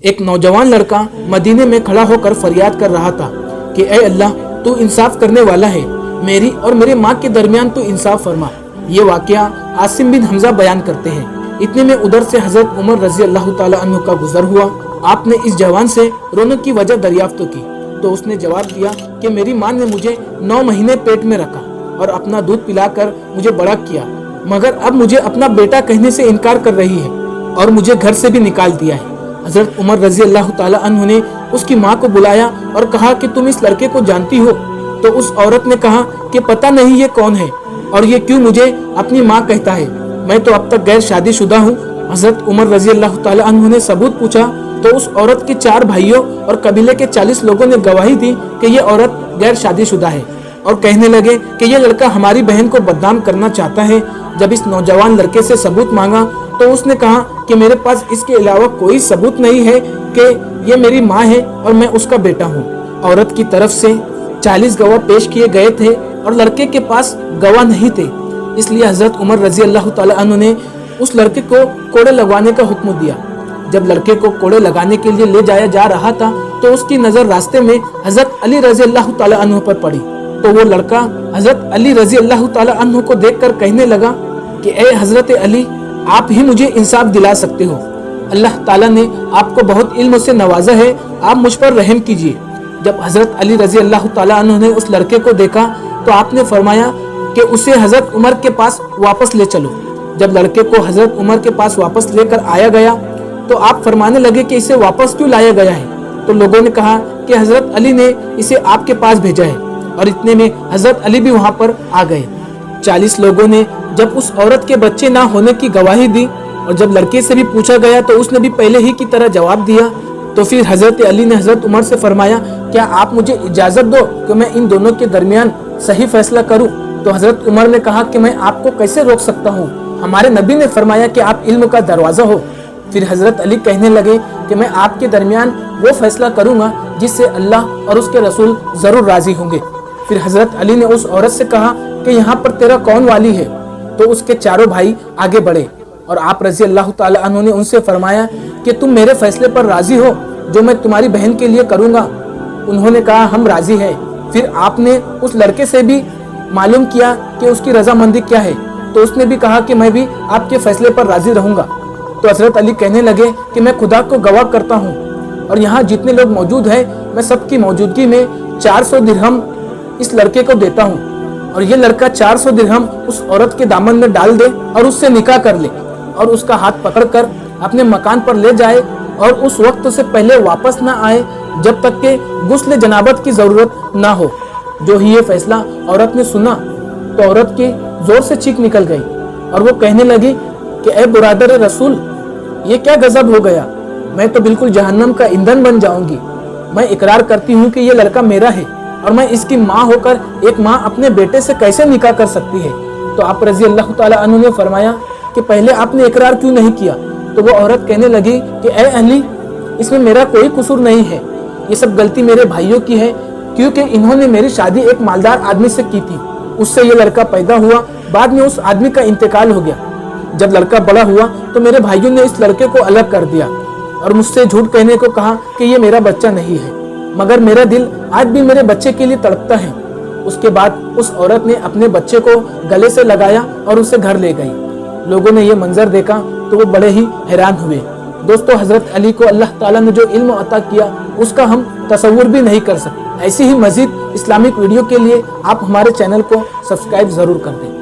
एक नौजवान लड़का मदीने में खड़ा होकर फरियाद कर रहा था कि ऐ अल्लाह, तू इंसाफ करने वाला है, मेरी और मेरे माँ के दरमियान तू इंसाफ फरमा। ये वाकया आसिम बिन हमजा बयान करते हैं। इतने में उधर से हजरत उमर रजी अल्लाह ताला अन्हु का गुजर हुआ। आपने इस जवान से रोने की वजह दरियाफ्त की तो उसने जवाब दिया कि मेरी माँ ने मुझे 9 महीने पेट में रखा और अपना दूध पिलाकर मुझे बड़ा किया, मगर अब मुझे अपना बेटा कहने से इनकार कर रही है और मुझे घर से भी निकाल दिया है। हजरत उमर रजी अल्लाह ताला अन्हु ने उसकी माँ को बुलाया और कहा कि तुम इस लड़के को जानती हो? तो उस औरत ने कहा कि पता नहीं ये कौन है और ये क्यों मुझे अपनी माँ कहता है, मैं तो अब तक गैर शादीशुदा हूँ। हजरत उमर रजी अल्लाह ताला अन्हु ने सबूत पूछा तो उस औरत के 4 भाइयों और कबीले के 40 लोगों ने गवाही दी कि ये औरत गैर शादीशुदा है और कहने लगे कि ये लड़का हमारी बहन को बदनाम करना चाहता है। जब इस नौजवान लड़के से सबूत मांगा तो उसने कहा कि मेरे पास इसके अलावा कोई सबूत नहीं है कि ये मेरी माँ है और मैं उसका बेटा हूँ। औरत की तरफ से 40 गवाह पेश किए गए थे और लड़के के पास गवाह नहीं थे, इसलिए हजरत उमर रजी अल्लाह ताला अन्हु ने उस लड़के को कोड़े लगवाने का हुक्म दिया। जब लड़के को कोड़े लगाने के लिए ले जाया जा रहा था तो उसकी नजर रास्ते में हजरत अली रजी अल्लाह ताला अन्हु पर पड़ी तो वो लड़का हजरत अली रजी अल्लाह ताला अन्हु को देखकर कहने लगा कि ए हजरत अली, आप ही मुझे इंसाफ दिला सकते हो। अल्लाह ताला ने आपको बहुत इल्म से नवाजा है, आप मुझ पर रहम कीजिए। जब हजरत अली रजी अल्लाह ताला अन्हु ने उस लड़के को देखा तो आपने फरमाया कि उसे हजरत उमर के पास वापस ले चलो। जब लड़के को हजरत उमर के पास वापस लेकर आया गया तो आप फरमाने लगे कि इसे वापस क्यों लाया गया है? तो लोगों ने कहा कि हजरत अली ने इसे आपके पास भेजा है और इतने में हजरत अली भी वहां पर आ गए। 40 लोगों ने जब उस औरत के बच्चे ना होने की गवाही दी और जब लड़के से भी पूछा गया तो उसने भी पहले ही की तरह जवाब दिया, तो फिर हजरत अली ने हजरत उमर से फरमाया, क्या आप मुझे इजाजत दो कि मैं इन दोनों के दरमियान सही फैसला करूं? तो हजरत उमर ने कहा कि मैं आपको कैसे रोक सकता हूं, हमारे नबी ने फरमाया कि आप इल्म का दरवाजा हो। फिर हजरत अली कहने लगे कि मैं आपके दरमियान वो फैसला करूंगा जिससे अल्लाह और उसके रसूल जरूर राजी होंगे। फिर हजरत अली ने उस औरत से कहा कि यहाँ पर तेरा कौन वाली है? तो उसके चारों भाई आगे बढ़े और आप रजी अल्लाह ताला अन्हु ने उनसे फरमाया कि तुम मेरे फैसले पर राजी हो जो मैं तुम्हारी बहन के लिए करूंगा? उन्होंने कहा हम राजी है। फिर आपने उस लड़के से भी मालूम किया कि उसकी रजामंदी क्या है, तो उसने भी कहा कि मैं भी आपके फैसले पर राजी रहूंगा। तो हजरत अली कहने लगे कि मैं खुदा को गवाह करता हूँ और यहाँ जितने लोग मौजूद हैं मैं सबकी मौजूदगी में 400 दिरहम इस लड़के को देता हूँ और ये लड़का 400 दिरहम उस औरत के दामन में डाल दे और उससे निकाह कर ले और उसका हाथ पकड़कर अपने मकान पर ले जाए और उस वक्त से पहले वापस ना आए जब तक के गुस्ल जनाबत की जरूरत ना हो। जो ही ये फैसला औरत ने सुना तो औरत की जोर से चीख निकल गई और वो कहने लगी कि ए बुरादर रसूल, ये क्या गजब हो गया, मैं तो बिल्कुल जहन्नम का ईंधन बन जाऊंगी। मैं इकरार करती हूँ कि ये लड़का मेरा है और मैं इसकी माँ होकर एक माँ अपने बेटे से कैसे निकाह कर सकती है? तो आप रजी अल्लाह ताला अन्हु ने फरमाया कि पहले आपने इकरार क्यों नहीं किया? तो वो औरत कहने लगी कि ए अली, इसमें मेरा कोई कसूर नहीं है, ये सब गलती मेरे भाइयों की है क्योंकि इन्होंने मेरी शादी एक मालदार आदमी से की थी, उससे ये लड़का पैदा हुआ, बाद में उस आदमी का इंतकाल हो गया। जब लड़का बड़ा हुआ तो मेरे भाइयों ने इस लड़के को अलग कर दिया और मुझसे झूठ कहने को कहा कि ये मेरा बच्चा नहीं है, मगर मेरा दिल आज भी मेरे बच्चे के लिए तड़पता है। उसके बाद उस औरत ने अपने बच्चे को गले से लगाया और उसे घर ले गई। लोगों ने ये मंजर देखा तो वो बड़े ही हैरान हुए। दोस्तों, हजरत अली को अल्लाह ताला ने जो इल्म अता किया उसका हम तसव्वुर भी नहीं कर सकते। ऐसी ही मजीद इस्लामिक वीडियो के लिए आप हमारे चैनल को सब्सक्राइब जरूर कर दें।